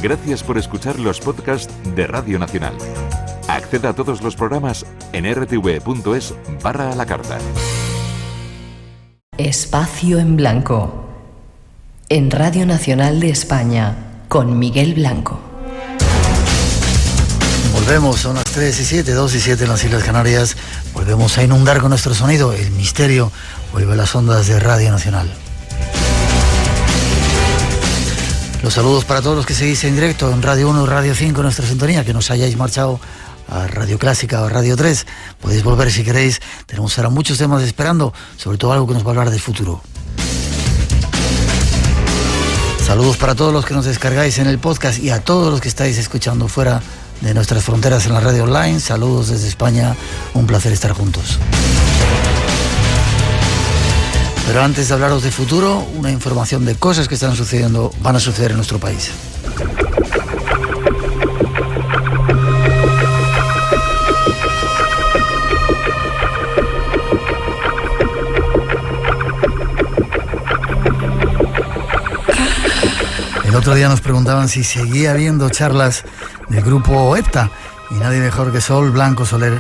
Gracias por escuchar los podcasts de Radio Nacional. Acceda a todos los programas en rtv.es/a la carta. Espacio en Blanco. En Radio Nacional de España, con Miguel Blanco. Volvemos, son las 3 y 7, 2 y 7 en las Islas Canarias. Volvemos a inundar con nuestro sonido. El misterio vuelve a las ondas de Radio Nacional. Los saludos para todos los que seguís en directo en Radio 1, Radio 5, nuestra sintonía, que nos hayáis marchado a Radio Clásica o a Radio 3. Podéis volver si queréis. Tenemos ahora muchos temas esperando, sobre todo algo que nos va a hablar del futuro. Saludos para todos los que nos descargáis en el podcast y a todos los que estáis escuchando fuera de nuestras fronteras en la radio online. Saludos desde España, un placer estar juntos. Pero antes de hablaros de futuro, una información de cosas que van a suceder en nuestro país. El otro día nos preguntaban si seguía habiendo charlas del grupo EPTA y nadie mejor que Sol Blanco Soler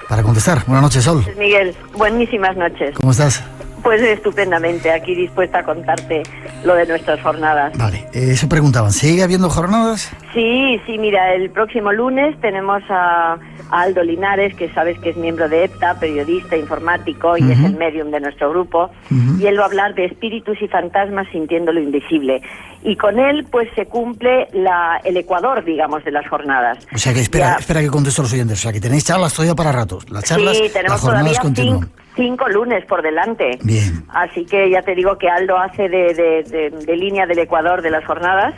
para contestar. Buenas noches, Sol. Miguel, buenísimas noches. ¿Cómo estás? Pues estupendamente, aquí dispuesta a contarte lo de nuestras jornadas. Vale, eso preguntaban, ¿sigue habiendo jornadas? Sí, mira, el próximo lunes tenemos a Aldo Linares, que sabes que es miembro de EPTA, periodista, informático, y es el medium de nuestro grupo, y él va a hablar de espíritus y fantasmas sintiendo lo invisible. Y con él, pues, se cumple el ecuador, digamos, de las jornadas. O sea que espera que contesto a los oyentes, o sea que tenéis charlas todavía para ratos. Las charlas, sí, tenemos las jornadas todavía continúan. 5 lunes por delante. Bien. Así que ya te digo que Aldo hace de línea del Ecuador de las jornadas.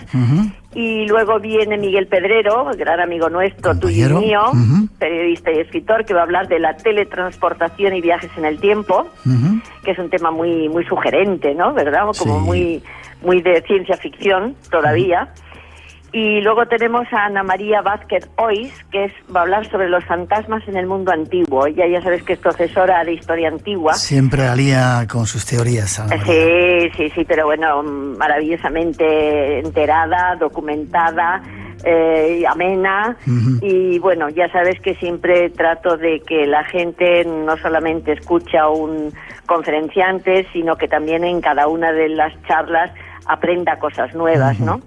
Y luego viene Miguel Pedrero, gran amigo nuestro, Compañero. tuyo y mío, periodista y escritor, que va a hablar de la teletransportación y viajes en el tiempo, que es un tema muy muy sugerente, ¿no? ¿Verdad? Como Sí. muy de ciencia ficción todavía. Y luego tenemos a Ana María Vázquez Ois, que va a hablar sobre los fantasmas en el mundo antiguo. Ella ya sabes que es profesora de historia antigua. Siempre alía con sus teorías, Ana María. Sí, pero bueno, maravillosamente enterada, documentada, amena. Y bueno, ya sabes que siempre trato de que la gente no solamente escucha a un conferenciante, sino que también en cada una de las charlas aprenda cosas nuevas, ¿no?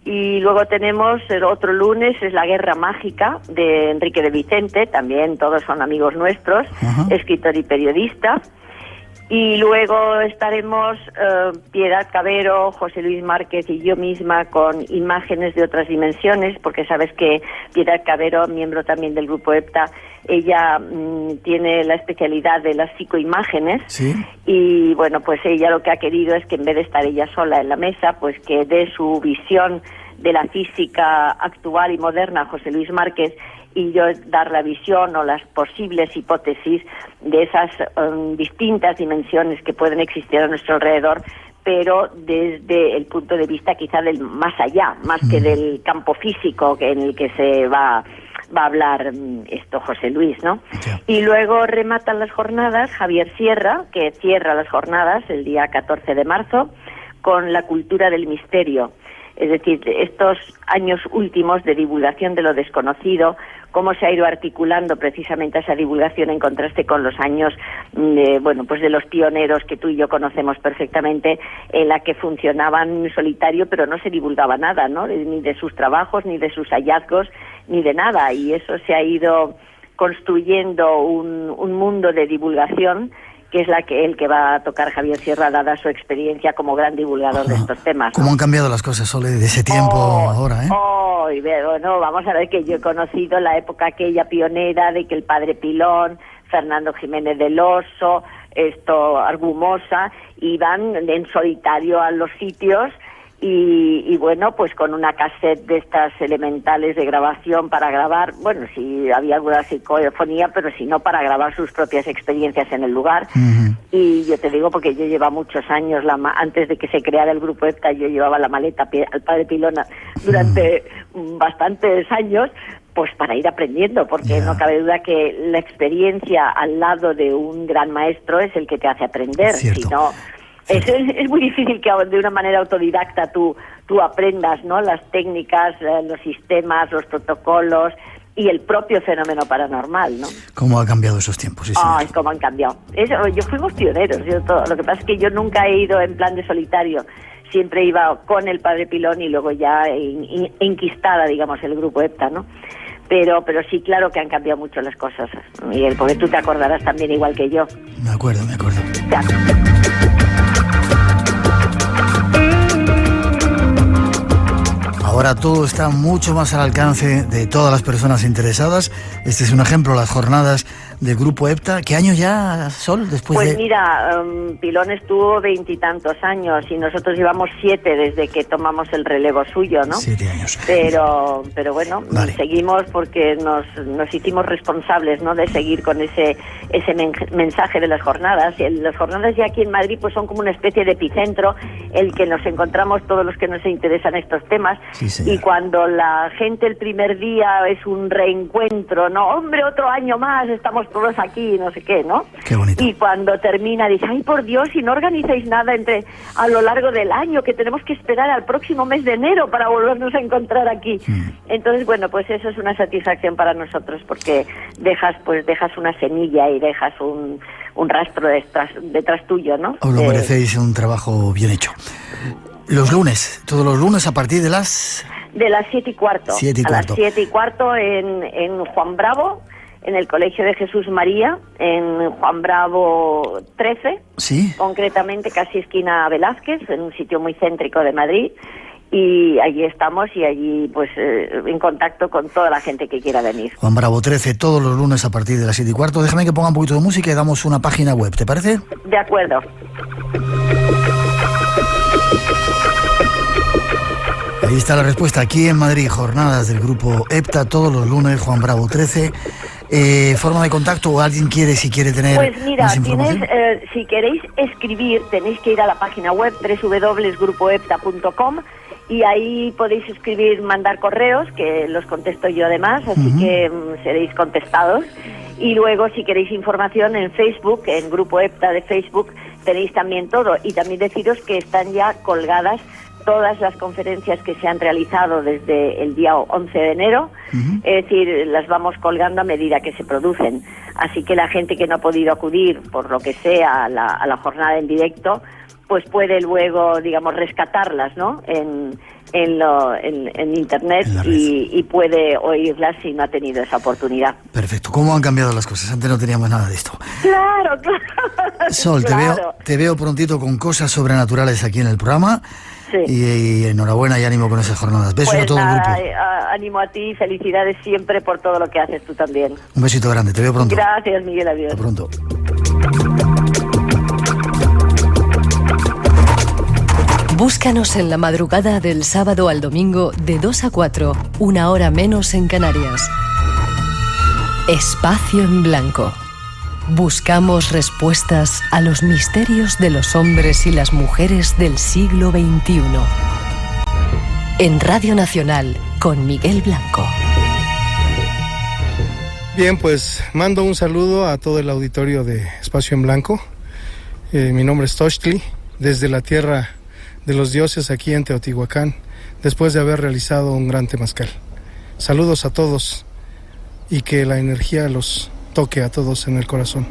Y luego tenemos el otro lunes, es La Guerra Mágica, de Enrique de Vicente, también todos son amigos nuestros, escritor y periodista. Y luego estaremos Piedad Cabero, José Luis Márquez y yo misma con imágenes de otras dimensiones, porque sabes que Piedad Cabero, miembro también del grupo EPTA, ella tiene la especialidad de las psicoimágenes. ¿Sí? Y bueno, pues ella lo que ha querido es que en vez de estar ella sola en la mesa, pues que dé su visión de la física actual y moderna José Luis Márquez, y yo dar la visión o las posibles hipótesis de esas distintas dimensiones que pueden existir a nuestro alrededor, pero desde el punto de vista quizá del más allá, más que del campo físico en el que se va a hablar José Luis, ¿no? Sí. Y luego rematan las jornadas Javier Sierra, que cierra las jornadas el día 14 de marzo, con la cultura del misterio. Es decir, estos años últimos de divulgación de lo desconocido, cómo se ha ido articulando precisamente esa divulgación en contraste con los años, pues de los pioneros que tú y yo conocemos perfectamente, en la que funcionaban en solitario, pero no se divulgaba nada, ¿no? Ni de sus trabajos, ni de sus hallazgos, ni de nada. Y eso se ha ido construyendo un mundo de divulgación, que es el que va a tocar Javier Sierra, dada su experiencia como gran divulgador de estos temas, ¿no? ¿Cómo han cambiado las cosas, Sole, de ese tiempo ahora, Bueno, vamos a ver que yo he conocido la época aquella pionera de que el padre Pilón, Fernando Jiménez del Oso, Argumosa, iban en solitario a los sitios y bueno, pues con una cassette de estas elementales de grabación para grabar, bueno, si había alguna psicofonía, pero si no, para grabar sus propias experiencias en el lugar. Y yo te digo, porque yo llevaba muchos años, antes de que se creara el grupo EPTA, yo llevaba la maleta al padre Pilona durante bastantes años, pues para ir aprendiendo, porque no cabe duda que la experiencia al lado de un gran maestro es el que te hace aprender. Si no, Es muy difícil que de una manera autodidacta tú aprendas, ¿no? Las técnicas, los sistemas, los protocolos y el propio fenómeno paranormal, ¿no? ¿Cómo ha cambiado esos tiempos? Sí, Ay, cómo han cambiado. Yo fuimos pioneros, lo que pasa es que yo nunca he ido en plan de solitario, siempre iba con el padre Pilón y luego ya enquistada, digamos, el grupo EPTA, ¿no? Pero sí, claro que han cambiado mucho las cosas, Miguel, porque tú te acordarás también igual que yo. Me acuerdo. Ya. Ahora todo está mucho más al alcance de todas las personas interesadas. Este es un ejemplo, las jornadas del Grupo EPTA. ¿Qué año ya, Sol? Pues mira, Pilón estuvo 20 y tantos años y nosotros llevamos 7 desde que tomamos el relevo suyo, ¿no? 7 años. Pero bueno, vale. Seguimos porque nos hicimos responsables, ¿no? De seguir con ese mensaje de las jornadas. Y las jornadas ya aquí en Madrid pues son como una especie de epicentro, el que nos encontramos todos los que nos interesan estos temas. Sí, y cuando la gente el primer día es un reencuentro, ¿no? Hombre, otro año más, estamos todos aquí, no sé qué, ¿no? Qué bonito. Y cuando termina dice, ay, por Dios, si no organizáis nada a lo largo del año, que tenemos que esperar al próximo mes de enero para volvernos a encontrar aquí. Entonces, bueno, pues eso es una satisfacción para nosotros, porque dejas una semilla y dejas un rastro detrás tuyo, ¿no? Os lo merecéis, un trabajo bien hecho. Los lunes, todos los lunes a partir de las 7:15. 7:15. A las 7:15 en Juan Bravo, en el Colegio de Jesús María, en Juan Bravo 13, ¿sí? Concretamente casi esquina Velázquez, en un sitio muy céntrico de Madrid, y allí estamos y allí pues en contacto con toda la gente que quiera venir. Juan Bravo 13, todos los lunes a partir de las 7:15. Déjame que ponga un poquito de música y damos una página web, ¿te parece? De acuerdo. Ahí está la respuesta, aquí en Madrid, jornadas del Grupo EPTA, todos los lunes, Juan Bravo 13. ¿Forma de contacto o alguien si quiere tener Pues mira, más información? si queréis escribir, tenéis que ir a la página web www.grupoepta.com y ahí podéis escribir, mandar correos, que los contesto yo además, así que seréis contestados. Y luego, si queréis información en Facebook, en Grupo EPTA de Facebook, tenéis también todo. Y también deciros que están ya colgadas todas las conferencias que se han realizado desde el día 11 de enero, es decir, las vamos colgando a medida que se producen. Así que la gente que no ha podido acudir, por lo que sea, a la jornada en directo, pues puede luego, digamos, rescatarlas, ¿no? En internet y puede oírlas si no ha tenido esa oportunidad. Perfecto. ¿Cómo han cambiado las cosas? Antes no teníamos nada de esto. Claro. Sol, claro. te veo prontito con cosas sobrenaturales aquí en el programa. Sí. Y enhorabuena y ánimo con esas jornadas. Besos pues a todo el grupo. Ánimo a ti y felicidades siempre por todo lo que haces tú también. Un besito grande, te veo pronto. Gracias, Miguel, adiós. Hasta pronto. Búscanos en la madrugada del sábado al domingo de 2 a 4, 1 hora menos en Canarias. Espacio en Blanco. Buscamos respuestas a los misterios de los hombres y las mujeres del siglo XXI. En Radio Nacional, con Miguel Blanco. Bien, pues mando un saludo a todo el auditorio de Espacio en Blanco. Mi nombre es Tochtli, desde la tierra de los dioses aquí en Teotihuacán, después de haber realizado un gran temazcal. Saludos a todos y que la energía los toque a todos en el corazón.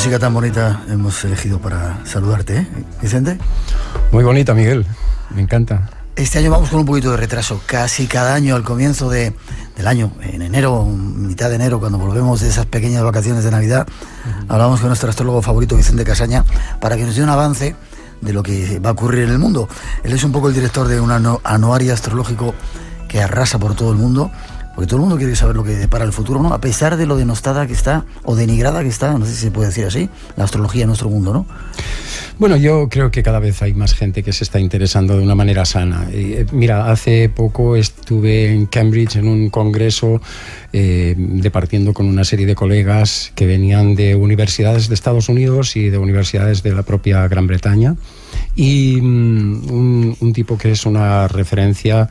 música tan bonita hemos elegido para saludarte, ¿eh, Vicente? Muy bonita, Miguel, me encanta. Este año vamos con un poquito de retraso. Casi cada año, al comienzo del año, en enero, mitad de enero, cuando volvemos de esas pequeñas vacaciones de Navidad, hablamos con nuestro astrólogo favorito, Vicente Casaña, para que nos dé un avance de lo que va a ocurrir en el mundo. Él es un poco el director de un anuario astrológico que arrasa por todo el mundo, porque todo el mundo quiere saber lo que depara el futuro, ¿no? A pesar de lo denostada que está, o denigrada que está, no sé si se puede decir así, la astrología en nuestro mundo, ¿no? Bueno, yo creo que cada vez hay más gente que se está interesando de una manera sana. Mira, hace poco estuve en Cambridge en un congreso departiendo con una serie de colegas que venían de universidades de Estados Unidos y de universidades de la propia Gran Bretaña, y un tipo que es una referencia,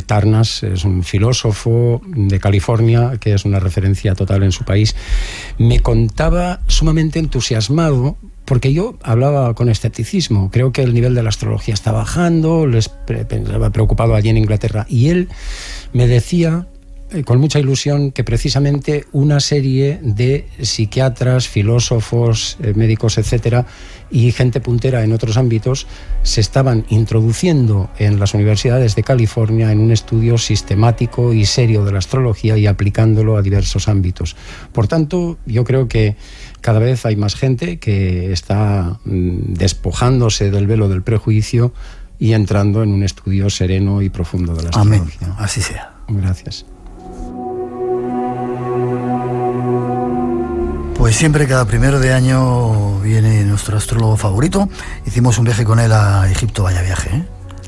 Tarnas, es un filósofo de California que es una referencia total en su país, me contaba sumamente entusiasmado, porque yo hablaba con escepticismo. Creo que el nivel de la astrología está bajando, les pensaba preocupado allí en Inglaterra, y él me decía con mucha ilusión que precisamente una serie de psiquiatras, filósofos, médicos, etcétera, y gente puntera en otros ámbitos se estaban introduciendo en las universidades de California en un estudio sistemático y serio de la astrología y aplicándolo a diversos ámbitos. Por tanto, yo creo que cada vez hay más gente que está despojándose del velo del prejuicio y entrando en un estudio sereno y profundo de la astrología. Amén, así sea. Gracias. Pues siempre, cada primero de año, viene nuestro astrólogo favorito. Hicimos un viaje con él a Egipto, vaya viaje, ¿eh?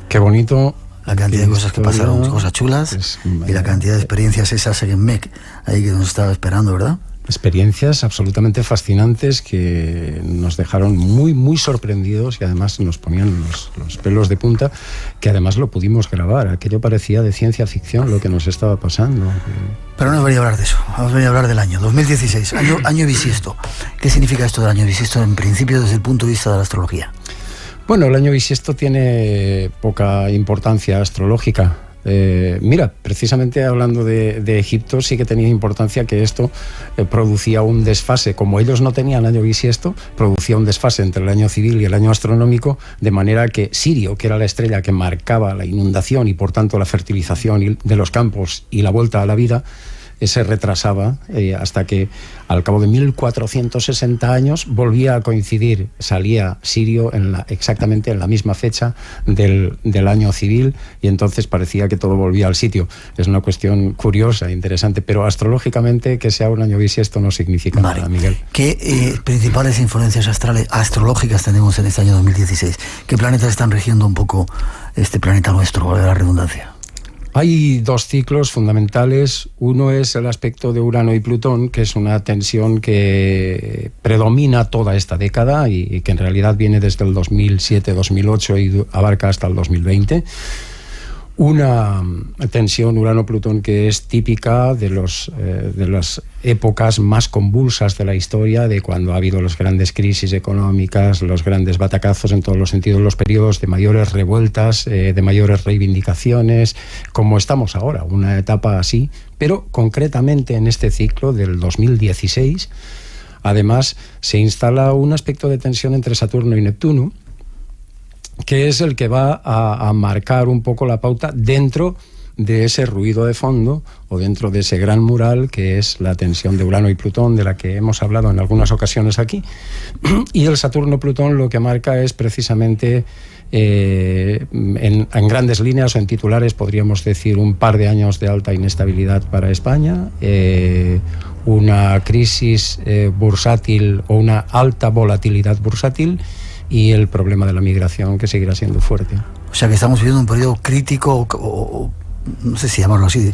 Qué bonito. La cantidad de cosas que pasaron, cosas chulas, y la cantidad de experiencias esas en Mec, ahí que nos estaba esperando, ¿verdad? Experiencias absolutamente fascinantes que nos dejaron muy, muy sorprendidos, y además nos ponían los pelos de punta, que además lo pudimos grabar. Aquello parecía de ciencia ficción lo que nos estaba pasando. Pero no debería hablar de eso, vamos a venir a hablar del año 2016, año bisiesto. ¿Qué significa esto del año bisiesto en principio desde el punto de vista de la astrología? Bueno, el año bisiesto tiene poca importancia astrológica. Mira, precisamente hablando de Egipto, sí que tenía importancia que esto producía un desfase. Como ellos no tenían año bisiesto, producía un desfase entre el año civil y el año astronómico, de manera que Sirio, que era la estrella que marcaba la inundación y por tanto la fertilización de los campos y la vuelta a la vida, se retrasaba hasta que al cabo de 1460 años volvía a coincidir, salía Sirio exactamente en la misma fecha del año civil, y entonces parecía que todo volvía al sitio. Es una cuestión curiosa, interesante, pero astrológicamente que sea un año bisiesto no significa nada, Miguel. ¿Qué principales influencias astrológicas tenemos en este año 2016? ¿Qué planetas están rigiendo un poco este planeta nuestro, vale la redundancia? Hay dos ciclos fundamentales. Uno es el aspecto de Urano y Plutón, que es una tensión que predomina toda esta década y que en realidad viene desde el 2007-2008 y abarca hasta el 2020. Una tensión Urano-Plutón que es típica de las épocas más convulsas de la historia, de cuando ha habido las grandes crisis económicas, los grandes batacazos en todos los sentidos, los periodos de mayores revueltas, de mayores reivindicaciones, como estamos ahora, una etapa así. Pero concretamente en este ciclo del 2016, además, se instala un aspecto de tensión entre Saturno y Neptuno, que es el que va a marcar un poco la pauta dentro de ese ruido de fondo o dentro de ese gran mural que es la tensión de Urano y Plutón, de la que hemos hablado en algunas ocasiones aquí. Y el Saturno-Plutón lo que marca es precisamente, en grandes líneas o en titulares, podríamos decir un par de años de alta inestabilidad para España, una crisis bursátil o una alta volatilidad bursátil, y el problema de la migración, que seguirá siendo fuerte. O sea que estamos viviendo un periodo crítico, o no sé si llamarlo así,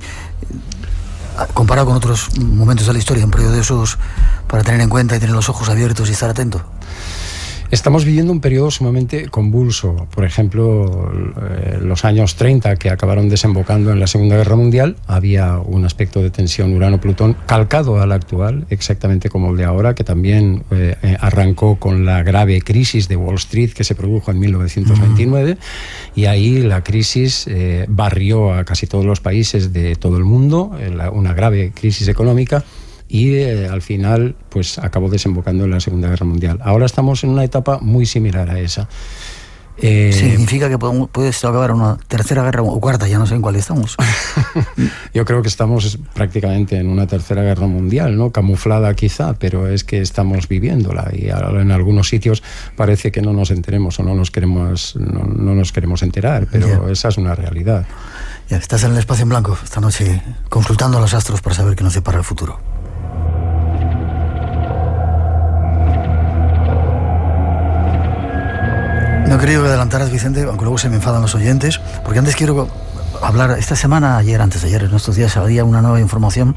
comparado con otros momentos de la historia, un periodo de esos para tener en cuenta y tener los ojos abiertos y estar atento. Estamos viviendo un periodo sumamente convulso. Por ejemplo, los años 30, que acabaron desembocando en la Segunda Guerra Mundial, había un aspecto de tensión Urano-Plutón calcado al actual, exactamente como el de ahora, que también arrancó con la grave crisis de Wall Street que se produjo en 1929, y ahí la crisis barrió a casi todos los países de todo el mundo, una grave crisis económica. y al final pues acabó desembocando en la Segunda Guerra Mundial. Ahora estamos en una etapa muy similar a esa. Significa que puede acabar una tercera guerra o cuarta, ya no sé en cuál estamos. Yo creo que estamos prácticamente en una tercera guerra mundial, ¿no? Camuflada quizá, pero es que estamos viviéndola y en algunos sitios parece que no nos enteremos o no nos queremos enterar, pero esa es una realidad. Ya estás en el espacio en blanco esta noche consultando a los astros para saber qué nos depara el futuro. No he querido que adelantaras, Vicente, aunque luego se me enfadan los oyentes, porque antes quiero hablar. Esta semana, antes de ayer, en estos días, había una nueva información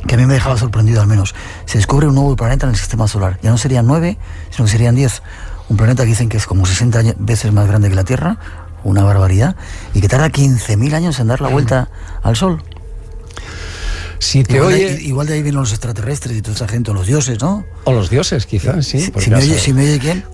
que a mí me dejaba sorprendido al menos. Se descubre un nuevo planeta en el sistema solar. Ya no serían 9, sino que serían 10. Un planeta que dicen que es como 60 veces más grande que la Tierra, una barbaridad, y que tarda 15.000 años en dar la vuelta al Sol. Si te igual de ahí vienen los extraterrestres y toda esa gente, o los dioses, ¿no? O los dioses, quizás, sí. Si me oye quién...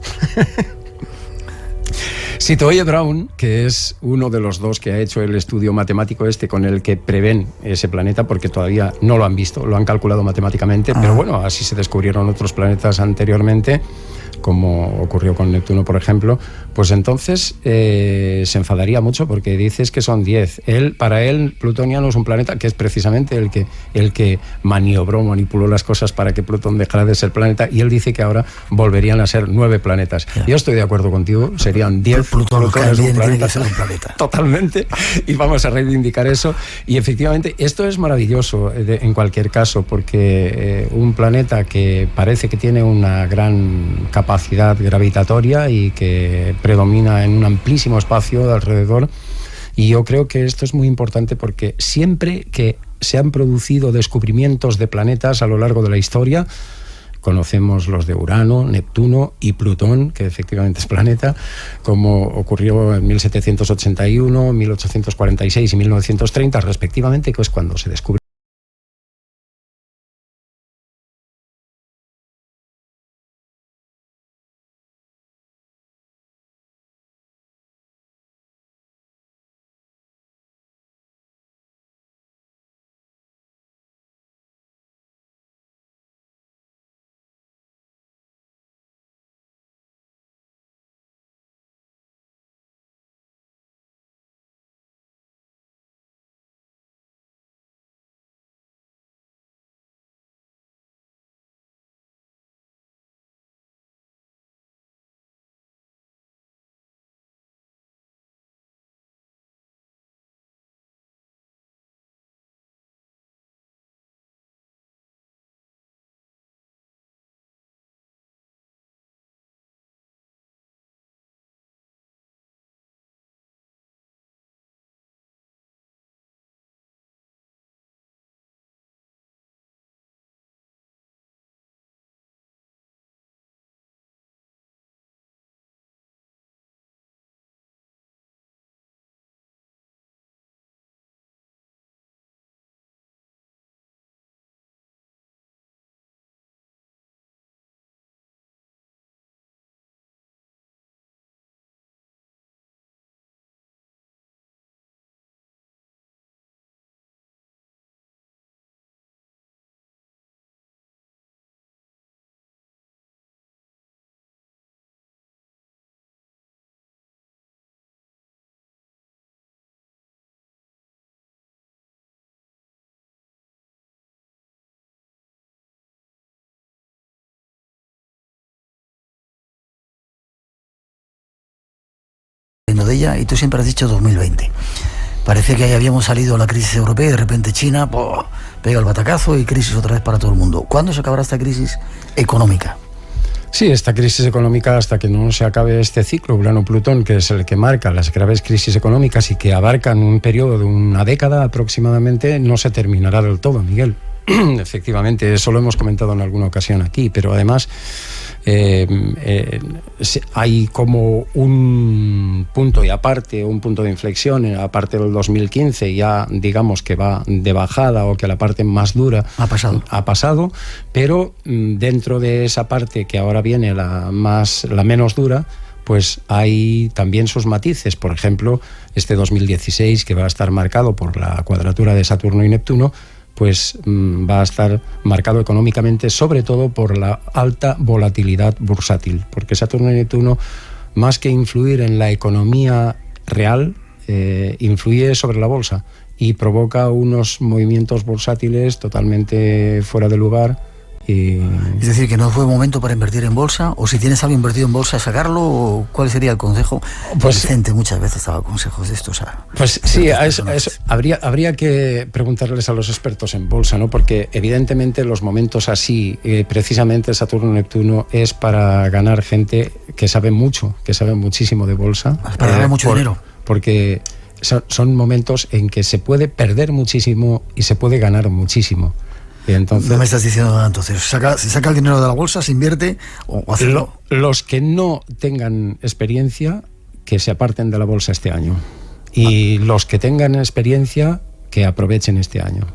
Si te oye Brown, que es uno de los dos que ha hecho el estudio matemático con el que prevén ese planeta, porque todavía no lo han visto, lo han calculado matemáticamente, pero bueno, así se descubrieron otros planetas anteriormente, como ocurrió con Neptuno, por ejemplo, pues entonces se enfadaría mucho porque dices que son 10. Para él, Plutonio no es un planeta, que es precisamente el que manipuló las cosas para que Plutón dejara de ser planeta, y él dice que ahora volverían a ser 9 planetas. Yeah. Yo estoy de acuerdo contigo, serían 10. Plutón es un planeta. Totalmente, y vamos a reivindicar eso. Y efectivamente, esto es maravilloso en cualquier caso, porque un planeta que parece que tiene una gran capacidad gravitatoria y que predomina en un amplísimo espacio de alrededor, y yo creo que esto es muy importante porque siempre que se han producido descubrimientos de planetas a lo largo de la historia, conocemos los de Urano, Neptuno y Plutón, que efectivamente es planeta, como ocurrió en 1781, 1846 y 1930 respectivamente, que es cuando se descubrió. De ella, y tú siempre has dicho 2020. Parece que ahí habíamos salido a la crisis europea y de repente China pega el batacazo y crisis otra vez para todo el mundo. ¿Cuándo se acabará esta crisis económica? Sí, esta crisis económica, hasta que no se acabe este ciclo Urano-Plutón, que es el que marca las graves crisis económicas y que abarcan un periodo de una década aproximadamente, no se terminará del todo, Miguel. Efectivamente, eso lo hemos comentado en alguna ocasión aquí, pero además hay como un punto y aparte, un punto de inflexión, aparte del 2015, ya digamos que va de bajada, o que la parte más dura ha pasado, pero dentro de esa parte que ahora viene, la menos dura, pues hay también sus matices. Por ejemplo, este 2016, que va a estar marcado por la cuadratura de Saturno y Neptuno, pues va a estar marcado económicamente, sobre todo por la alta volatilidad bursátil, porque Saturno y Neptuno, más que influir en la economía real, influye sobre la bolsa y provoca unos movimientos bursátiles totalmente fuera de lugar. Es decir, que no fue momento para invertir en bolsa, o si tienes algo invertido en bolsa, sacarlo, o ¿cuál sería el consejo? Pues Vicente muchas veces daba consejos de estos. Pues sí, a eso habría que preguntarles a los expertos en bolsa, ¿no? Porque evidentemente los momentos así, precisamente Saturno-Neptuno, es para ganar gente que sabe mucho, que sabe muchísimo de bolsa. Para ganar mucho dinero. Porque son momentos en que se puede perder muchísimo y se puede ganar muchísimo. Entonces, no me estás diciendo nada, entonces. ¿Se saca el dinero de la bolsa, se invierte o hacerlo? Los que no tengan experiencia, que se aparten de la bolsa este año. Y los que tengan experiencia, que aprovechen este año.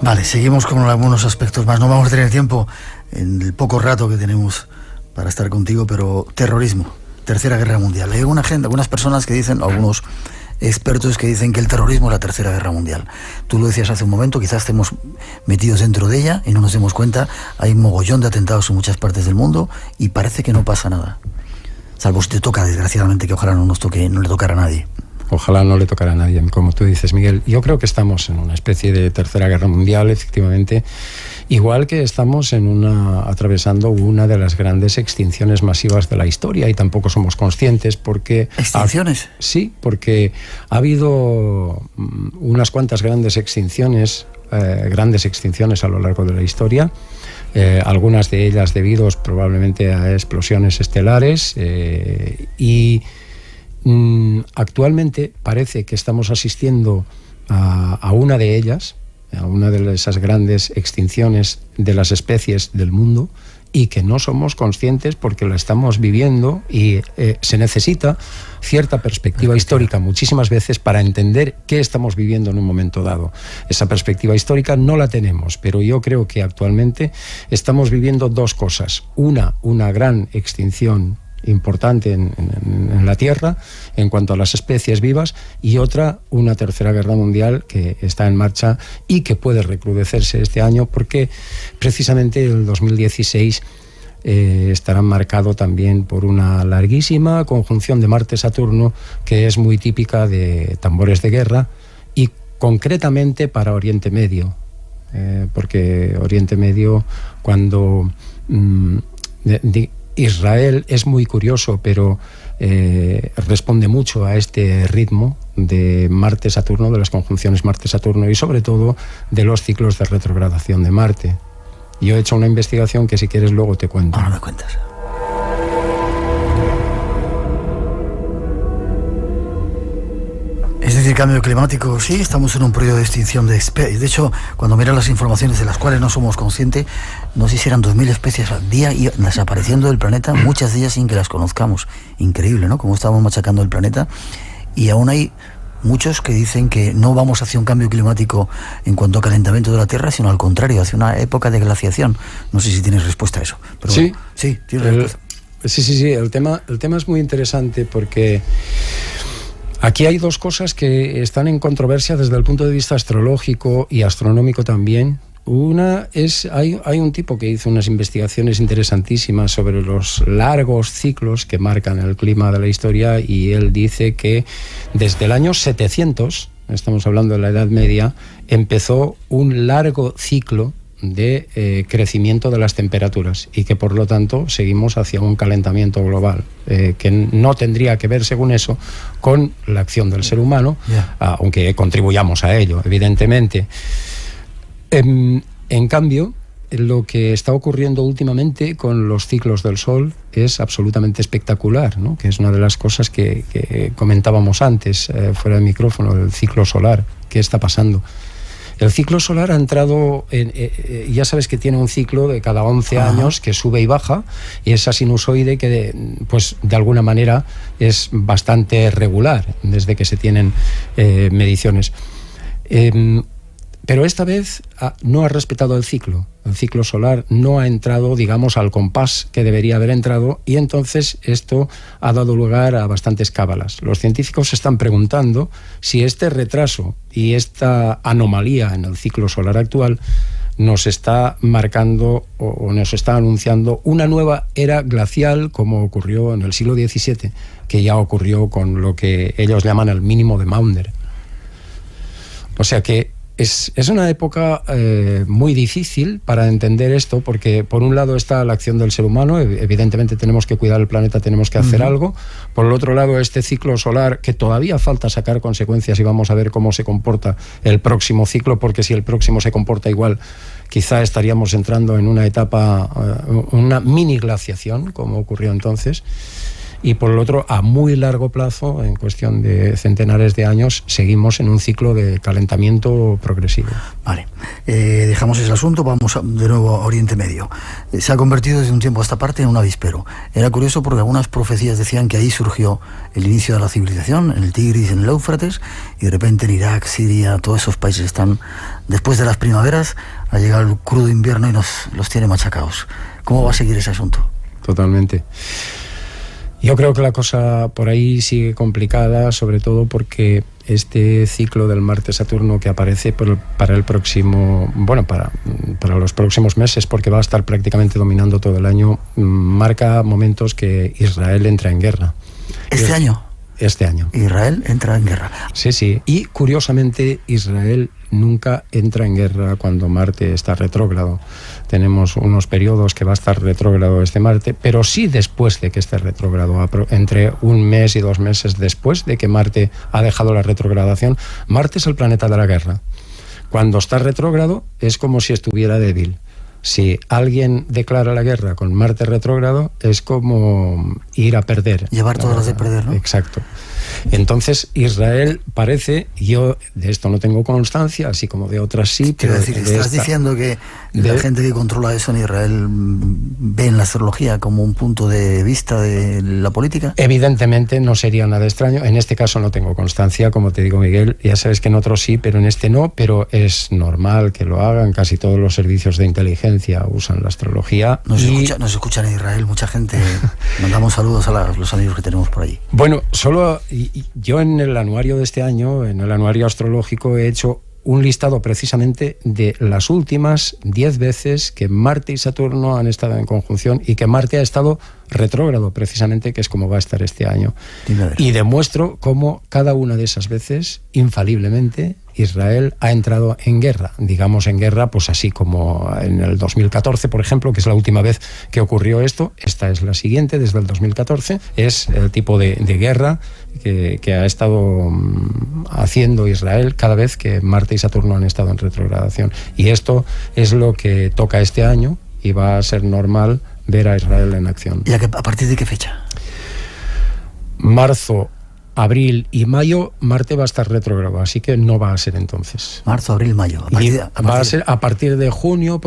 Vale, seguimos con algunos aspectos más. No vamos a tener tiempo en el poco rato que tenemos para estar contigo, pero terrorismo. Tercera Guerra Mundial. Hay algunas personas que dicen, algunos expertos que dicen que el terrorismo es la Tercera Guerra Mundial. Tú lo decías hace un momento, quizás estemos metidos dentro de ella y no nos demos cuenta. Hay un mogollón de atentados en muchas partes del mundo y parece que no pasa nada. Salvo si te toca, desgraciadamente, que ojalá no le tocara a nadie. Ojalá no le tocara a nadie, como tú dices, Miguel. Yo creo que estamos en una especie de Tercera Guerra Mundial, efectivamente, igual que estamos atravesando una de las grandes extinciones masivas de la historia, y tampoco somos conscientes porque... ¿Extinciones? Sí, porque ha habido unas cuantas grandes extinciones a lo largo de la historia, algunas de ellas debidos probablemente a explosiones estelares, y actualmente parece que estamos asistiendo a una de ellas, a una de esas grandes extinciones de las especies del mundo, y que no somos conscientes porque la estamos viviendo, y se necesita cierta perspectiva histórica muchísimas veces para entender qué estamos viviendo en un momento dado. Esa perspectiva histórica no la tenemos, pero yo creo que actualmente estamos viviendo dos cosas. Una gran extinción importante en la Tierra en cuanto a las especies vivas, y otra, una Tercera Guerra Mundial que está en marcha y que puede recrudecerse este año, porque precisamente el 2016 estará marcado también por una larguísima conjunción de Marte-Saturno, que es muy típica de tambores de guerra, y concretamente para Oriente Medio, porque Oriente Medio, cuando Israel es muy curioso, pero responde mucho a este ritmo de Marte-Saturno, de las conjunciones Marte-Saturno, y sobre todo de los ciclos de retrogradación de Marte. Yo he hecho una investigación que, si quieres, luego te cuento. Ahora me cuentas. Es decir, cambio climático, sí, estamos en un periodo de extinción de especies. De hecho, cuando miras las informaciones de las cuales no somos conscientes, no sé si eran 2.000 especies al día y desapareciendo del planeta, muchas de ellas sin que las conozcamos. Increíble, ¿no? Cómo estamos machacando el planeta. Y aún hay muchos que dicen que no vamos hacia un cambio climático en cuanto a calentamiento de la Tierra, sino al contrario, hacia una época de glaciación. No sé si tienes respuesta a eso. Pero sí, bueno, sí, tienes respuesta. Sí. El tema es muy interesante, porque aquí hay dos cosas que están en controversia desde el punto de vista astrológico y astronómico también. Una es, hay un tipo que hizo unas investigaciones interesantísimas sobre los largos ciclos que marcan el clima de la historia, y él dice que desde el año 700, estamos hablando de la Edad Media, empezó un largo ciclo de crecimiento de las temperaturas, y que por lo tanto seguimos hacia un calentamiento global, que no tendría que ver, según eso, con la acción del ser humano, aunque contribuyamos a ello, evidentemente. En cambio, lo que está ocurriendo últimamente con los ciclos del Sol es absolutamente espectacular, ¿no? Que es una de las cosas que comentábamos antes, fuera del micrófono, el ciclo solar. ¿Qué está pasando? El ciclo solar ha entrado, ya sabes que tiene un ciclo de cada 11 años que sube y baja, y esa sinusoide que pues de alguna manera es bastante regular desde que se tienen mediciones. Pero esta vez no ha respetado el ciclo. el ciclo solar no ha entrado, digamos, al compás que debería haber entrado, y entonces esto ha dado lugar a bastantes cábalas. Los científicos se están preguntando si este retraso y esta anomalía en el ciclo solar actual nos está marcando o nos está anunciando una nueva era glacial, como ocurrió en el siglo XVII, que ya ocurrió con lo que ellos llaman el mínimo de Maunder. O sea que es una época muy difícil para entender esto, porque por un lado está la acción del ser humano, evidentemente tenemos que cuidar el planeta, tenemos que hacer algo. Por el otro lado, este ciclo solar, que todavía falta sacar consecuencias, y vamos a ver cómo se comporta el próximo ciclo, porque si el próximo se comporta igual, quizá estaríamos entrando en una etapa, una mini glaciación, como ocurrió entonces. Y por el otro, a muy largo plazo, en cuestión de centenares de años, seguimos en un ciclo de calentamiento progresivo. Vale, dejamos ese asunto, vamos de nuevo a Oriente Medio. Se ha convertido desde un tiempo a esta parte en un avispero. Era curioso porque algunas profecías decían que ahí surgió el inicio de la civilización, en el Tigris, en el Éufrates, y de repente en Irak, Siria, todos esos países están, después de las primaveras, ha llegado el crudo invierno y los tiene machacados. ¿Cómo va a seguir ese asunto? Totalmente. Yo creo que la cosa por ahí sigue complicada, sobre todo porque este ciclo del Marte-Saturno que aparece para el próximo, bueno, para los próximos meses, porque va a estar prácticamente dominando todo el año, marca momentos que Israel entra en guerra. ¿Este año? Este año. Israel entra en guerra. Sí, sí. Y curiosamente, Israel nunca entra en guerra cuando Marte está retrógrado. Tenemos unos periodos que va a estar retrógrado este Marte, pero sí después de que esté retrógrado, entre un mes y 2 meses después de que Marte ha dejado la retrogradación. Marte es el planeta de la guerra. Cuando está retrógrado es como si estuviera débil. Si alguien declara la guerra con Marte retrógrado, es como ir a perder. Llevar todas las de perder, ¿no? Exacto. Entonces Israel parece, yo de esto no tengo constancia, así como de otras sí. Quiero decir, ¿estás diciendo que la gente que controla eso en Israel ve en la astrología como un punto de vista de la política? Evidentemente no sería nada extraño. En este caso no tengo constancia, como te digo, Miguel. Ya sabes que en otros sí, pero en este no. Pero es normal que lo hagan. Casi todos los servicios de inteligencia usan la astrología. Nos escuchan en Israel mucha gente. Mandamos saludos a los amigos que tenemos por allí. Bueno, solo yo en el anuario de este año, en el anuario astrológico, he hecho un listado precisamente de las últimas 10 veces que Marte y Saturno han estado en conjunción y que Marte ha estado retrógrado, precisamente, que es como va a estar este año. Y demuestro cómo cada una de esas veces, infaliblemente, Israel ha entrado en guerra. Digamos en guerra, pues así como en el 2014, por ejemplo, que es la última vez que ocurrió esto. Esta es la siguiente, desde el 2014. Es el tipo de guerra que ha estado haciendo Israel cada vez que Marte y Saturno han estado en retrogradación. Y esto es lo que toca este año y va a ser normal ver a Israel en acción. ¿Y a partir de qué fecha? Marzo, abril y mayo, Marte va a estar retrógrado, así que no va a ser entonces. Marzo, abril, mayo. Va a ser a partir de junio,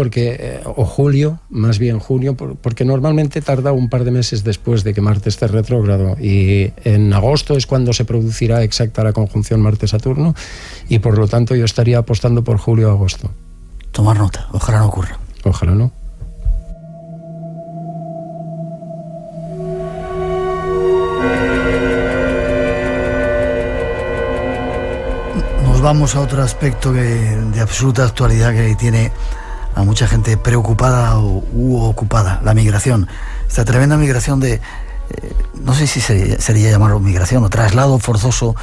o julio, más bien junio, porque normalmente tarda un par de meses después de que Marte esté retrógrado, y en agosto es cuando se producirá exacta la conjunción Marte-Saturno, y por lo tanto yo estaría apostando por julio-agosto. Tomar nota, ojalá no ocurra. Ojalá no. Vamos a otro aspecto de absoluta actualidad que tiene a mucha gente preocupada u ocupada, la migración. Esta tremenda migración no sé si sería llamarlo migración o traslado forzoso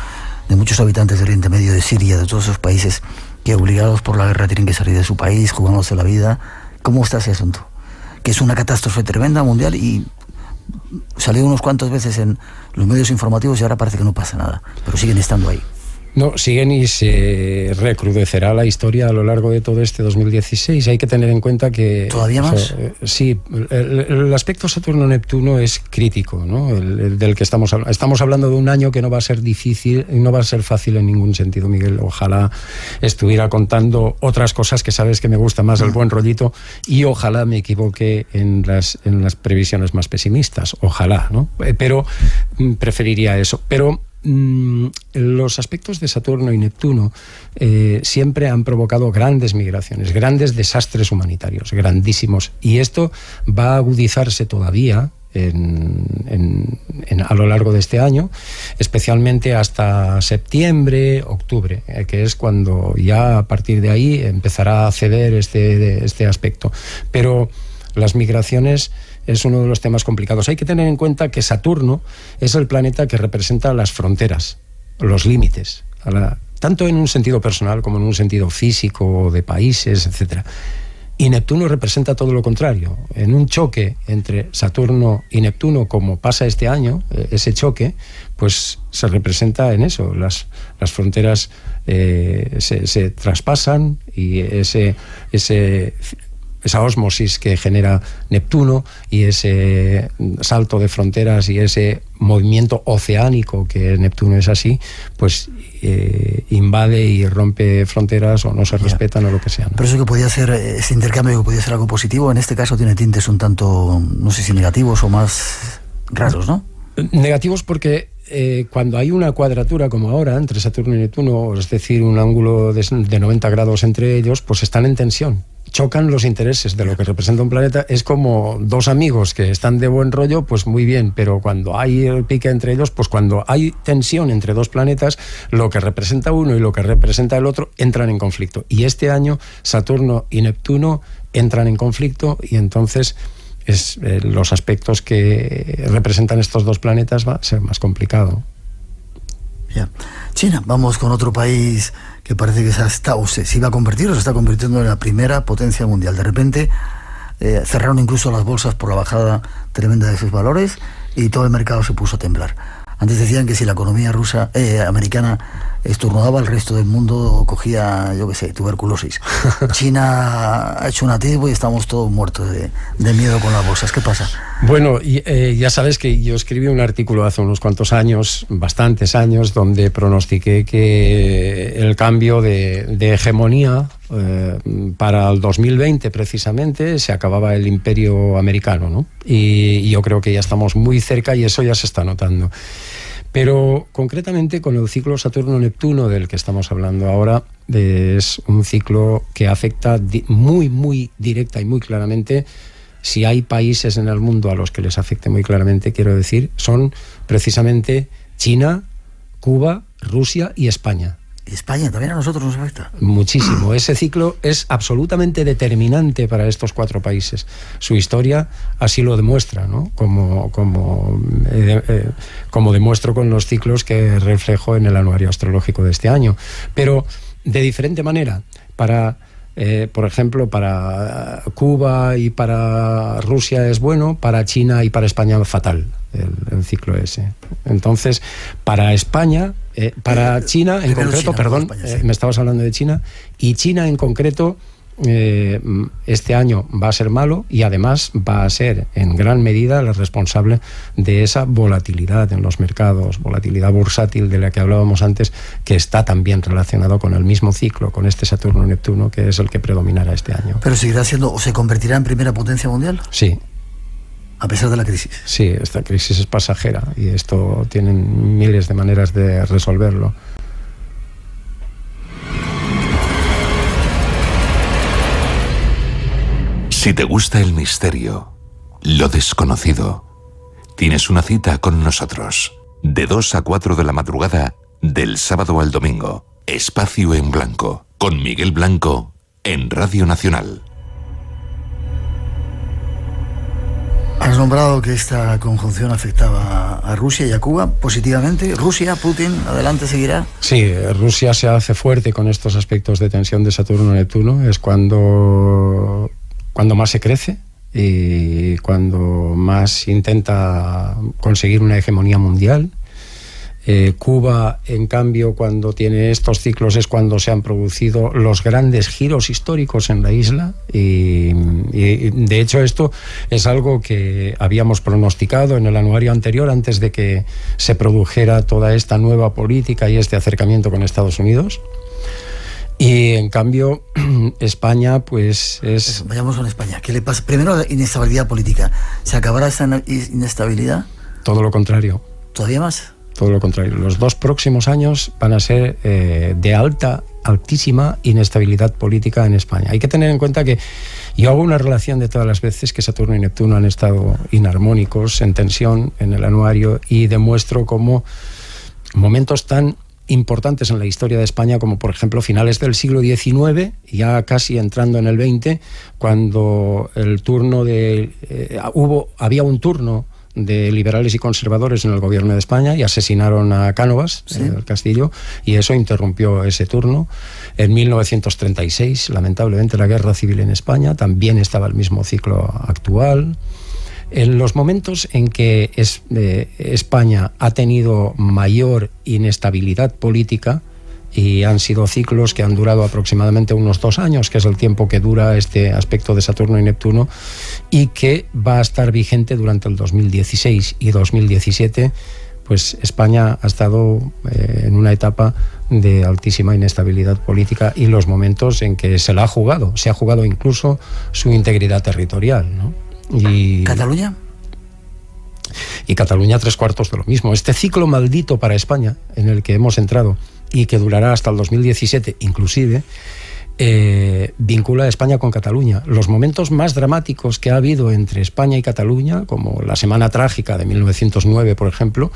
de muchos habitantes de Oriente Medio, de Siria, de todos esos países que, obligados por la guerra, tienen que salir de su país, jugándose la vida. ¿Cómo está ese asunto? Que es una catástrofe tremenda mundial y salió unos cuantos veces en los medios informativos y ahora parece que no pasa nada, pero siguen estando ahí. No, siguen, y se recrudecerá la historia a lo largo de todo este 2016. Hay que tener en cuenta que... ¿Todavía más? Sí, el aspecto Saturno-Neptuno es crítico, ¿no? El del que estamos hablando de un año que no va a ser difícil, no va a ser fácil en ningún sentido, Miguel. Ojalá estuviera contando otras cosas, que sabes que me gusta más el buen rollito, y ojalá me equivoque en las previsiones más pesimistas. Ojalá, ¿no? Pero preferiría eso. Pero los aspectos de Saturno y Neptuno siempre han provocado grandes migraciones, grandes desastres humanitarios, grandísimos, y esto va a agudizarse todavía a lo largo de este año, especialmente hasta septiembre, octubre, que es cuando ya a partir de ahí empezará a ceder este aspecto. Pero las migraciones es uno de los temas complicados. Hay que tener en cuenta que Saturno es el planeta que representa las fronteras, los límites, tanto en un sentido personal como en un sentido físico, de países, etcétera. Y Neptuno representa todo lo contrario. En un choque entre Saturno y Neptuno, como pasa este año, ese choque, pues se representa en eso. Las fronteras se traspasan, y esa ósmosis que genera Neptuno y ese salto de fronteras y ese movimiento oceánico que Neptuno es así, pues invade y rompe fronteras, o no se respetan, o lo que sea, ¿no? Pero eso que podía ser, ese intercambio que podía ser algo positivo, en este caso tiene tintes un tanto, no sé si negativos o más raros, ¿no? Negativos porque cuando hay una cuadratura como ahora entre Saturno y Neptuno, es decir, un ángulo de 90 grados entre ellos, pues están en tensión. Chocan los intereses de lo que representa un planeta. Es como dos amigos que están de buen rollo, pues muy bien, pero cuando hay el pique entre ellos, pues cuando hay tensión entre dos planetas, lo que representa uno y lo que representa el otro entran en conflicto. Y este año Saturno y Neptuno entran en conflicto, y entonces los aspectos que representan estos dos planetas va a ser más complicado. Ya. China, vamos con otro país que parece que se iba a convertir, o se está convirtiendo en la primera potencia mundial. De repente cerraron incluso las bolsas por la bajada tremenda de sus valores, y todo el mercado se puso a temblar. Antes decían que si la economía americana estornudaba, el resto del mundo cogía, yo qué sé, tuberculosis. China ha hecho un atisbo y estamos todos muertos de miedo con las bolsas. ¿Qué pasa? Bueno, ya sabes que yo escribí un artículo hace unos cuantos años, bastantes años, donde pronostiqué que el cambio de hegemonía para el 2020 precisamente se acababa el imperio americano, ¿no? Y yo creo que ya estamos muy cerca, y eso ya se está notando. Pero concretamente con el ciclo Saturno-Neptuno del que estamos hablando ahora, es un ciclo que afecta muy directa y muy claramente. Si hay países en el mundo a los que les afecte muy claramente, quiero decir, son precisamente China, Cuba, Rusia y España. ¿Y España también a nosotros nos afecta? Muchísimo. Ese ciclo es absolutamente determinante para estos cuatro países. Su historia así lo demuestra, ¿no? Como demuestro con los ciclos que reflejo en el anuario astrológico de este año. Pero de diferente manera. Por ejemplo, para Cuba y para Rusia es bueno, para China y para España fatal el ciclo ese. Entonces, para España, para China en concreto, China, España, sí. Me estabas hablando de China, y China en concreto este año va a ser malo, y además va a ser en gran medida la responsable de esa volatilidad en los mercados, volatilidad bursátil de la que hablábamos antes, que está también relacionado con el mismo ciclo, con este Saturno-Neptuno, que es el que predominará este año. ¿Pero seguirá siendo, o se convertirá en primera potencia mundial? Sí. A pesar de la crisis. Sí, esta crisis es pasajera, y esto tienen miles de maneras de resolverlo. Si te gusta el misterio, lo desconocido, tienes una cita con nosotros. De 2 a 4 de la madrugada, del sábado al domingo. Espacio en Blanco, con Miguel Blanco, en Radio Nacional. Has nombrado que esta conjunción afectaba a Rusia y a Cuba positivamente. Rusia, Putin, adelante, seguirá. Sí, Rusia se hace fuerte con estos aspectos de tensión de Saturno-Neptuno. Es cuando más se crece y cuando más intenta conseguir una hegemonía mundial. Cuba, en cambio, cuando tiene estos ciclos es cuando se han producido los grandes giros históricos en la isla, y de hecho esto es algo que habíamos pronosticado en el anuario anterior, antes de que se produjera toda esta nueva política y este acercamiento con Estados Unidos. Y en cambio España pues es... Vayamos con España. ¿Qué le pasa? Primero, la inestabilidad política. ¿Se acabará esta inestabilidad? Todo lo contrario. ¿Todavía más? todo lo contrario. Los 2 próximos años van a ser de altísima inestabilidad política en España. Hay que tener en cuenta que yo hago una relación de todas las veces que Saturno y Neptuno han estado inarmónicos, en tensión, en el anuario, y demuestro cómo momentos tan importantes en la historia de España, como por ejemplo finales del siglo XIX, ya casi entrando en el XX, cuando el turno había un turno de liberales y conservadores en el gobierno de España y asesinaron a Cánovas, ¿sí?, en el Castillo, y eso interrumpió ese turno. En 1936, lamentablemente, la guerra civil en España, también estaba el mismo ciclo actual. En los momentos en que España ha tenido mayor inestabilidad política, y han sido ciclos que han durado aproximadamente unos 2 años, que es el tiempo que dura este aspecto de Saturno y Neptuno, y que va a estar vigente durante el 2016 y 2017, pues España ha estado en una etapa de altísima inestabilidad política, y los momentos en que se ha jugado incluso su integridad territorial, ¿no? Y ¿Cataluña? Y Cataluña 3/4 de lo mismo. Este ciclo maldito para España en el que hemos entrado y que durará hasta el 2017 inclusive, vincula a España con Cataluña. Los momentos más dramáticos que ha habido entre España y Cataluña, como la Semana Trágica de 1909, por ejemplo,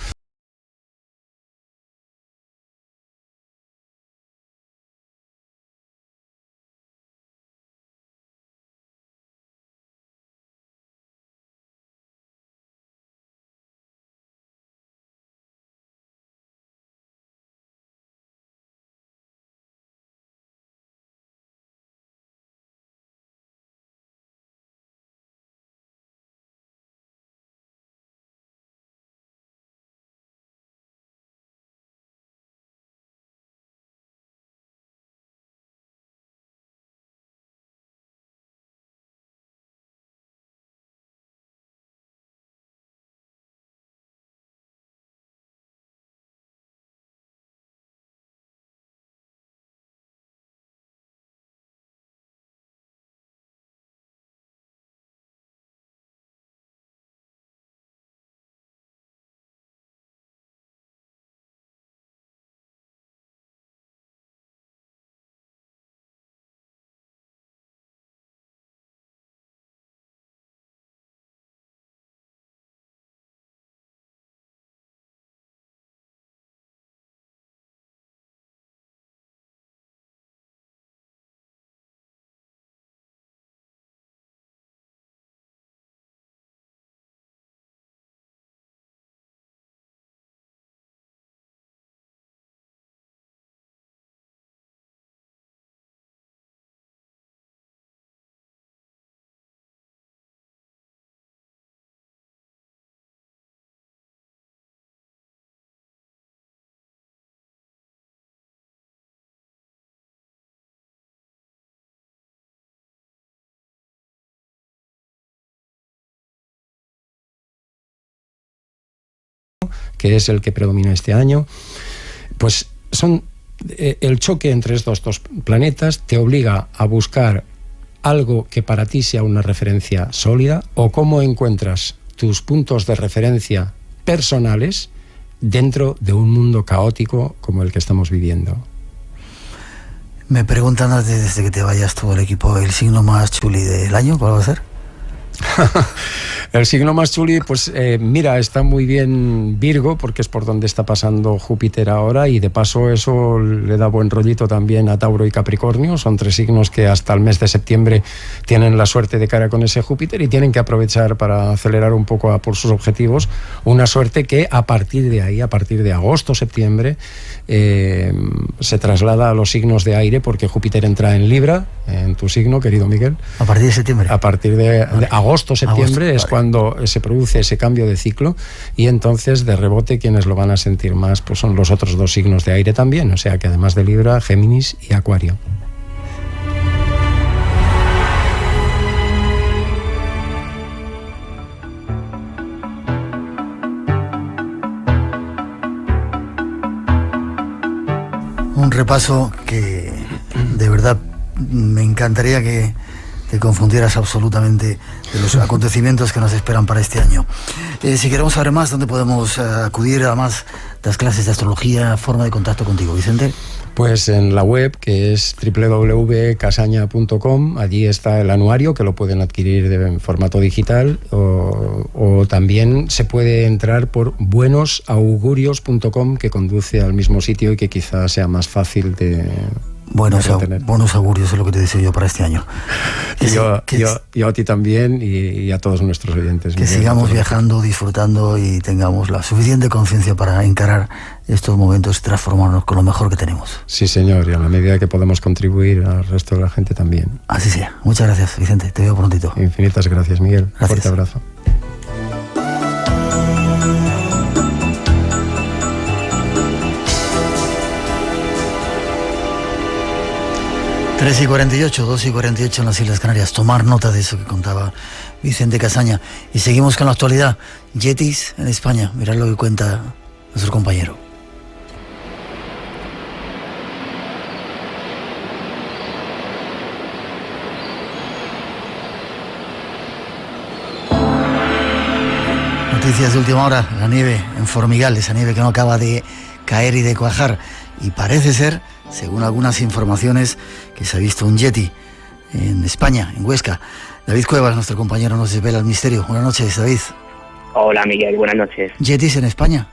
que es el que predomina este año, pues son el choque entre estos 2 planetas te obliga a buscar algo que para ti sea una referencia sólida, o cómo encuentras tus puntos de referencia personales dentro de un mundo caótico como el que estamos viviendo. Me preguntan desde que te vayas tú al equipo, el signo más chuli del año, ¿cuál va a ser? El signo más chuli, pues mira, está muy bien Virgo, porque es por donde está pasando Júpiter ahora, y de paso eso le da buen rollito también a Tauro y Capricornio. Son 3 signos que hasta el mes de septiembre tienen la suerte de cara con ese Júpiter y tienen que aprovechar para acelerar un poco por sus objetivos. Una suerte que a partir de ahí, a partir de agosto, septiembre, se traslada a los signos de aire, porque Júpiter entra en Libra, en tu signo, querido Miguel. ¿A partir de septiembre? A partir de agosto, septiembre, es cuando se produce ese cambio de ciclo, y entonces de rebote quienes lo van a sentir más pues son los otros 2 signos de aire también, o sea que además de Libra, Géminis y Acuario. Un repaso que de verdad me encantaría que te confundieras absolutamente de los acontecimientos que nos esperan para este año. Si queremos saber más, ¿dónde podemos acudir a más de las clases de astrología, forma de contacto contigo, Vicente? Pues en la web, que es www.casaña.com, allí está el anuario, que lo pueden adquirir en formato digital, o también se puede entrar por buenosaugurios.com, que conduce al mismo sitio y que quizás sea más fácil de buenos augurios es lo que te deseo yo para este año. Yo a ti también y a todos nuestros oyentes. Que sigamos viajando, disfrutando y tengamos la suficiente conciencia para encarar estos momentos y transformarnos con lo mejor que tenemos. Sí, señor, y a la medida que podamos contribuir al resto de la gente también. Así sea. Muchas gracias, Vicente. Te veo prontito. Infinitas gracias, Miguel. Gracias. Fuerte abrazo. Tres y 48, 2 y 48 en las Islas Canarias. Tomar nota de eso que contaba Vicente Casaña. Y seguimos con la actualidad. Yetis en España. Mirad lo que cuenta nuestro compañero. Noticias de última hora. La nieve en Formigal, esa nieve que no acaba de caer y de cuajar. Y parece ser, según algunas informaciones, que se ha visto un Yeti en España, en Huesca. David Cuevas, nuestro compañero, nos desvela el misterio. Buenas noches, David. Hola, Miguel, buenas noches. ¿Yetis en España?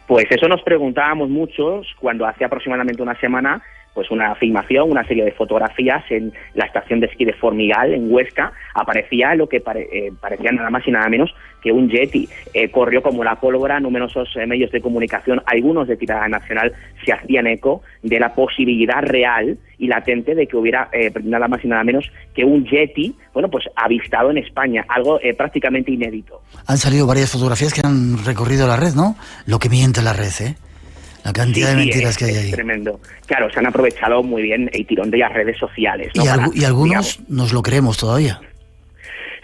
Pues eso nos preguntábamos muchos cuando hace aproximadamente una semana, pues una filmación, una serie de fotografías en la estación de esquí de Formigal, en Huesca, aparecía lo que parecía nada más y nada menos que un Yeti. Corrió como la pólvora, numerosos medios de comunicación, algunos de tirada nacional, se hacían eco de la posibilidad real y latente de que hubiera nada más y nada menos que un Yeti, bueno, pues avistado en España, algo prácticamente inédito. Han salido varias fotografías que han recorrido la red, ¿no? Lo que miente la red, ¿eh? La cantidad de mentiras que hay ahí. Es tremendo. Claro, se han aprovechado muy bien el tirón de las redes sociales, ¿no? Y algunos nos lo creemos todavía.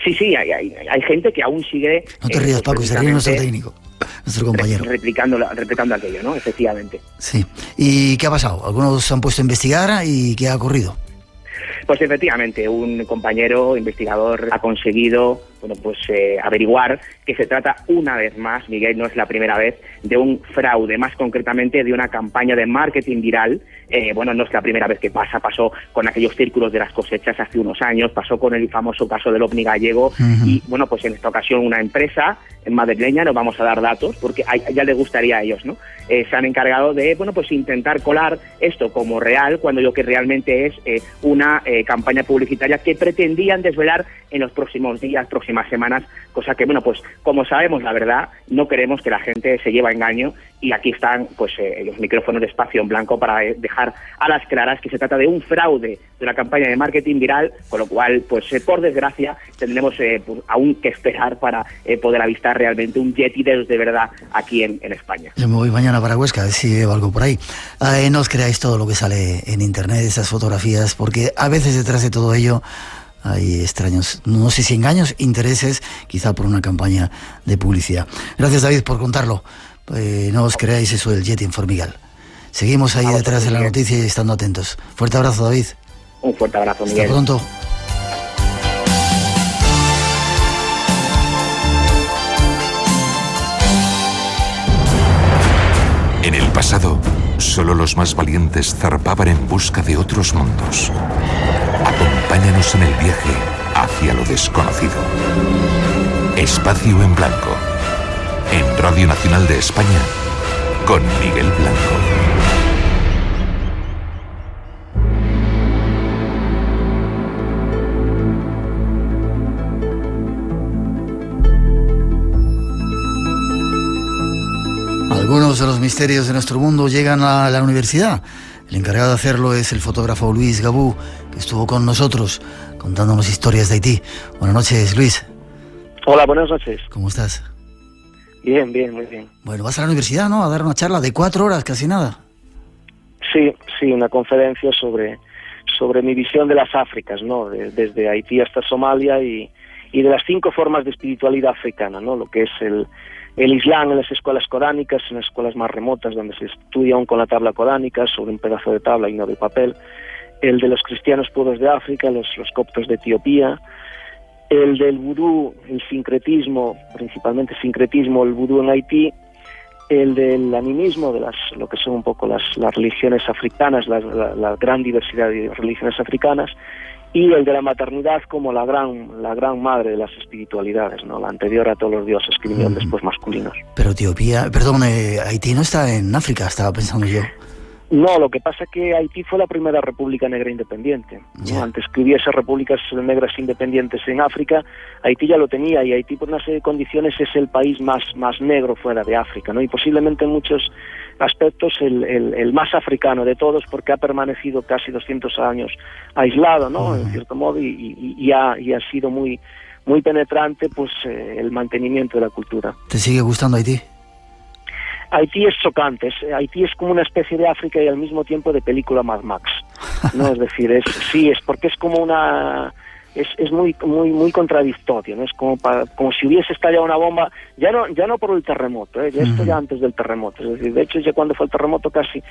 Sí, hay gente que aún sigue... No te rías, Paco, se ríe nuestro técnico, nuestro compañero. Replicando aquello, ¿no? Efectivamente. Sí. ¿Y qué ha pasado? Algunos se han puesto a investigar y ¿qué ha ocurrido? Pues efectivamente, un compañero investigador ha conseguido, bueno, pues averiguar que se trata una vez más, Miguel, no es la primera vez, de un fraude, más concretamente de una campaña de marketing viral. Bueno, no es la primera vez que pasó con aquellos círculos de las cosechas hace unos años, pasó con el famoso caso del ovni gallego. Y bueno, pues en esta ocasión una empresa madrileña, no vamos a dar datos porque ya les gustaría a ellos, ¿no? Se han encargado de, bueno, pues intentar colar esto como real, cuando lo que realmente es una campaña publicitaria que pretendían desvelar en los próximos días, próximas semanas, cosa que, bueno, pues como sabemos la verdad, no queremos que la gente se lleve a engaño, y aquí están pues los micrófonos de Espacio en Blanco para dejar a las claras que se trata de un fraude de una campaña de marketing viral, con lo cual, pues por desgracia, tendremos pues, aún que esperar para poder avistar realmente un Yeti de verdad aquí en España. Yo me voy mañana para Huesca, a ver si veo algo por ahí. No os creáis todo lo que sale en internet, esas fotografías, porque a veces detrás de todo ello hay extraños, no sé si engaños, intereses, quizá por una campaña de publicidad. Gracias, David, por contarlo. No os creáis eso del Yeti en Formigal. Seguimos ahí detrás de la noticia y estando atentos. Fuerte abrazo, David. Un fuerte abrazo, Miguel. Hasta pronto. En el pasado, solo los más valientes zarpaban en busca de otros mundos. Acompáñanos en el viaje hacia lo desconocido. Espacio en Blanco. En Radio Nacional de España, con Miguel Blanco. Algunos de los misterios de nuestro mundo llegan a la universidad. El encargado de hacerlo es el fotógrafo Luis Gabú, que estuvo con nosotros contándonos historias de Haití. Buenas noches, Luis. Hola, buenas noches. ¿Cómo estás? Bien, muy bien. Bueno, vas a la universidad, ¿no? A dar una charla de 4 horas, casi nada. Sí, una conferencia sobre mi visión de las Áfricas, ¿no? Desde Haití hasta Somalia y de las 5 formas de espiritualidad africana, ¿no? Lo que es el Islam en las escuelas coránicas, en las escuelas más remotas donde se estudia aún con la tabla coránica, sobre un pedazo de tabla y no de papel. el de los cristianos puros de África, los coptos de Etiopía, el del vudú, el sincretismo, principalmente sincretismo, el vudú en Haití, el del animismo, de lo que son un poco las religiones africanas, la gran diversidad de religiones africanas, y el de la maternidad como la gran madre de las espiritualidades, ¿no? La anterior a todos los dioses que vinieron después masculinos. Pero Haití no está en África, estaba pensando yo. No, lo que pasa es que Haití fue la primera república negra independiente, ¿no? Antes que hubiese repúblicas negras independientes en África, Haití ya lo tenía, y Haití por una serie de condiciones es el país más negro fuera de África, ¿no? Y posiblemente en muchos aspectos el más africano de todos, porque ha permanecido casi 200 años aislado, ¿no? En cierto modo, y ha sido muy penetrante, pues, el mantenimiento de la cultura. ¿Te sigue gustando Haití? Haití es chocante, Haití es como una especie de África y al mismo tiempo de película Mad Max, ¿no? Es decir, es porque es como es muy contradictorio, ¿no? Es como si hubiese estallado una bomba, ya no por el terremoto, ya esto ya antes del terremoto, es decir, de hecho ya cuando fue el terremoto casi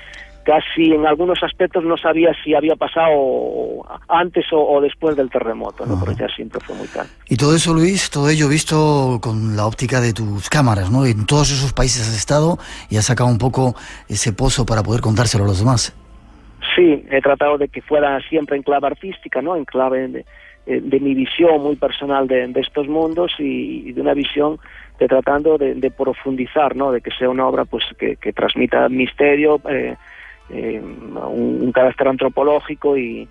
en algunos aspectos no sabía si había pasado antes o después del terremoto, ¿no? Pero ya siempre fue muy claro. Y todo eso, Luis, todo ello visto con la óptica de tus cámaras, ¿no? En todos esos países has estado y has sacado un poco ese pozo para poder contárselo a los demás. Sí, he tratado de que fuera siempre en clave artística, ¿no? En clave de mi visión muy personal de estos mundos y de una visión tratando de profundizar, ¿no? De que sea una obra pues que transmita misterio, un carácter antropológico y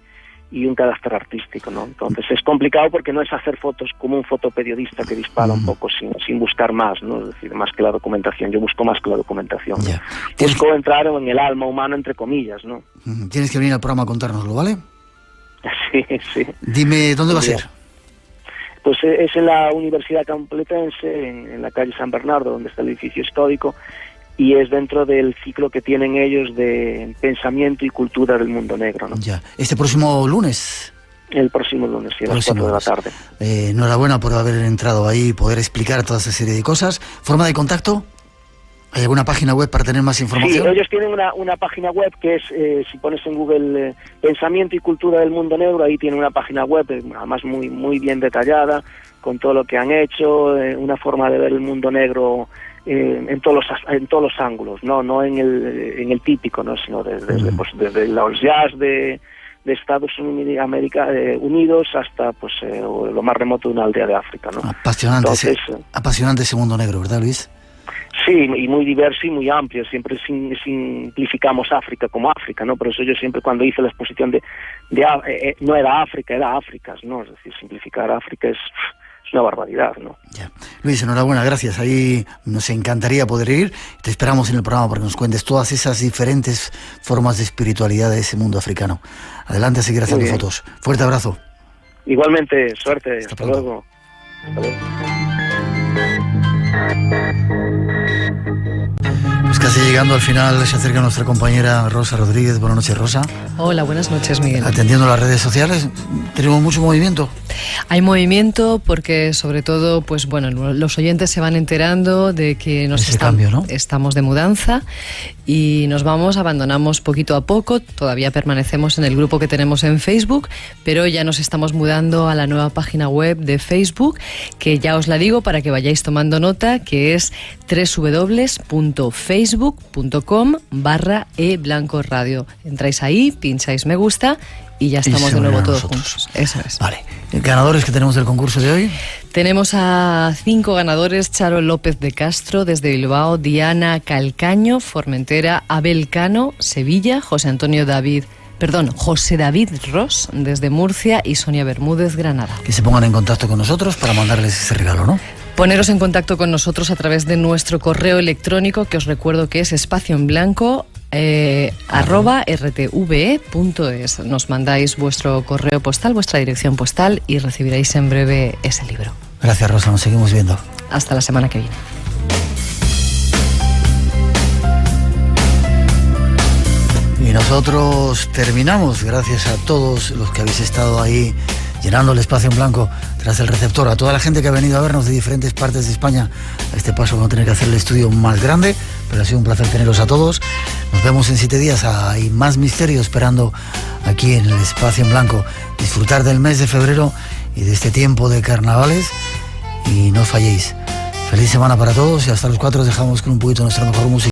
un carácter artístico, ¿no? Entonces es complicado porque no es hacer fotos como un fotoperiodista que dispara un poco sin buscar más, ¿no? Es decir, más que la documentación. Yo busco más que la documentación, ¿no? Busco entrar en el alma humana, entre comillas, ¿no? Tienes que venir al programa a contárnoslo, ¿vale? Sí. Dime, ¿dónde va a ser? Pues es en la Universidad Complutense, en la calle San Bernardo, donde está el edificio histórico, y es dentro del ciclo que tienen ellos de pensamiento y cultura del mundo negro, ¿no? Ya. ¿Este próximo lunes? El próximo lunes, sí, a las 4 de la tarde. Enhorabuena por haber entrado ahí y poder explicar toda esa serie de cosas. ¿Forma de contacto? ¿Hay alguna página web para tener más información? Sí, ellos tienen una página web que es, si pones en Google Pensamiento y Cultura del Mundo Negro, ahí tienen una página web, además muy bien detallada, con todo lo que han hecho, una forma de ver el mundo negro en todos los ángulos, no en el típico, no, sino desde los jazz de Estados Unidos hasta pues lo más remoto de una aldea de África, ¿no? Apasionante ese mundo negro, ¿verdad, Luis? Sí, y muy diverso y muy amplio. Siempre simplificamos África como África, ¿no? Por eso yo siempre cuando hice la exposición no era África, era Áfricas, ¿no? Es decir, simplificar África es una barbaridad, ¿no? Ya. Luis, enhorabuena, gracias. Ahí nos encantaría poder ir. Te esperamos en el programa para que nos cuentes todas esas diferentes formas de espiritualidad de ese mundo africano. Adelante a seguir haciendo fotos. Fuerte abrazo. Igualmente, suerte. Hasta luego. Hasta luego. Pues casi llegando al final, se acerca nuestra compañera Rosa Rodríguez. Buenas noches, Rosa. Hola, buenas noches, Miguel. Atendiendo las redes sociales, ¿tenemos mucho movimiento? Hay movimiento porque, sobre todo, pues bueno, los oyentes se van enterando de que estamos de mudanza y abandonamos poquito a poco. Todavía permanecemos en el grupo que tenemos en Facebook, pero ya nos estamos mudando a la nueva página web de Facebook, que ya os la digo para que vayáis tomando nota, que es www.facebook.com/eblancoradio. Entráis ahí, pincháis me gusta y ya estamos de nuevo todos juntos. Eso es. Vale. ¿Ganadores que tenemos del concurso de hoy? Tenemos a 5 ganadores: Charo López de Castro desde Bilbao, Diana Calcaño, Formentera, Abel Cano, Sevilla, José David Ross desde Murcia y Sonia Bermúdez, Granada. Que se pongan en contacto con nosotros para mandarles ese regalo, ¿no? Poneros en contacto con nosotros a través de nuestro correo electrónico, que os recuerdo que es espacioenblanco@rtve.es. Nos mandáis vuestro correo postal, vuestra dirección postal y recibiréis en breve ese libro. Gracias, Rosa, nos seguimos viendo. Hasta la semana que viene. Y nosotros terminamos, gracias a todos los que habéis estado ahí llenando el espacio en blanco tras el receptor, a toda la gente que ha venido a vernos de diferentes partes de España. A este paso vamos a tener que hacer el estudio más grande pero ha sido un placer teneros a todos. Nos vemos en 7 días. Hay más misterio esperando aquí en el Espacio en Blanco. Disfrutar del mes de febrero y de este tiempo de carnavales, y no os falléis. Feliz semana para todos, y hasta los 4 os dejamos con un poquito de nuestra mejor música.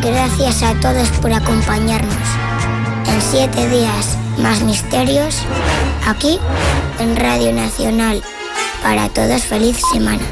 Gracias a todos por acompañarnos. En 7 días, más misterios, aquí en Radio Nacional. Para todos, feliz semana.